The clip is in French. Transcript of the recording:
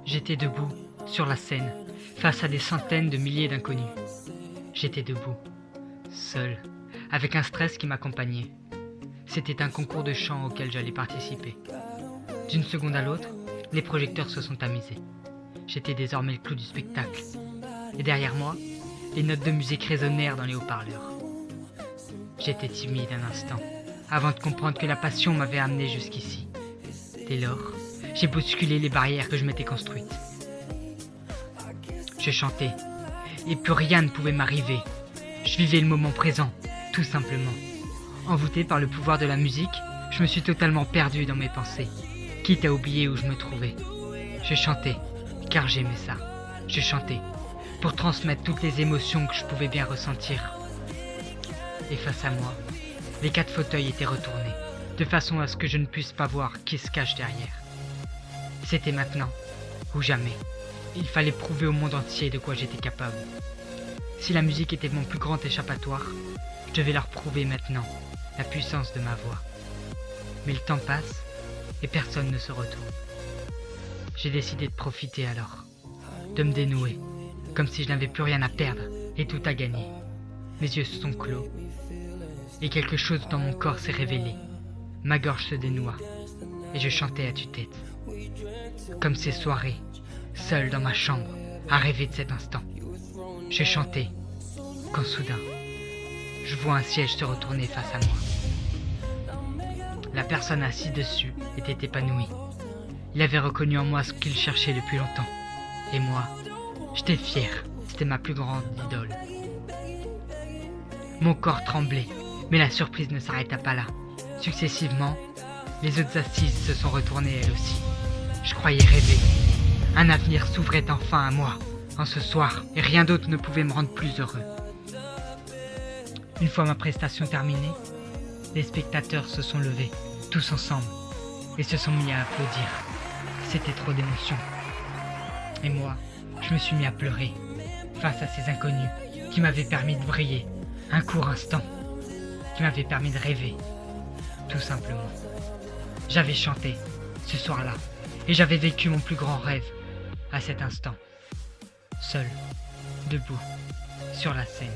J'étais debout, sur la scène, face à des centaines de milliers d'inconnus. J'étais debout, seul, avec un stress qui m'accompagnait. C'était un concours de chant auquel j'allais participer. D'une seconde à l'autre, les projecteurs se sont tamisés. J'étais désormais le clou du spectacle. Et derrière moi, les notes de musique résonnèrent dans les haut-parleurs. J'étais timide un instant, avant de comprendre que la passion m'avait amené jusqu'ici. Dès lors, j'ai bousculé les barrières que je m'étais construites. Je chantais, et plus rien ne pouvait m'arriver. Je vivais le moment présent, tout simplement. Envoûté par le pouvoir de la musique, je me suis totalement perdu dans mes pensées, quitte à oublier où je me trouvais. Je chantais, car j'aimais ça. Je chantais, pour transmettre toutes les émotions que je pouvais bien ressentir. Et face à moi, les 4 fauteuils étaient retournés, de façon à ce que je ne puisse pas voir qui se cache derrière. C'était maintenant, ou jamais. Il fallait prouver au monde entier de quoi j'étais capable. Si la musique était mon plus grand échappatoire, je devais leur prouver maintenant la puissance de ma voix. Mais le temps passe, et personne ne se retourne. J'ai décidé de profiter alors, de me dénouer, comme si je n'avais plus rien à perdre et tout à gagner. Mes yeux se sont clos, et quelque chose dans mon corps s'est révélé. Ma gorge se dénoua, et je chantais à tue-tête. Comme ces soirées, seul dans ma chambre, à rêver de cet instant. Je chantais, quand soudain, je vois un siège se retourner face à moi. La personne assise dessus était épanouie. Il avait reconnu en moi ce qu'il cherchait depuis longtemps. Et moi, j'étais fier, c'était ma plus grande idole. Mon corps tremblait, mais la surprise ne s'arrêta pas là. Successivement, les autres assises se sont retournées elles aussi. Je croyais rêver. Un avenir s'ouvrait enfin à moi, en ce soir, et rien d'autre ne pouvait me rendre plus heureux. Une fois ma prestation terminée, les spectateurs se sont levés, tous ensemble, et se sont mis à applaudir. C'était trop d'émotion. Et moi, je me suis mis à pleurer, face à ces inconnus qui m'avaient permis de briller, un court instant, qui m'avaient permis de rêver, tout simplement. J'avais chanté, ce soir-là, et j'avais vécu mon plus grand rêve, à cet instant, seul, debout, sur la scène.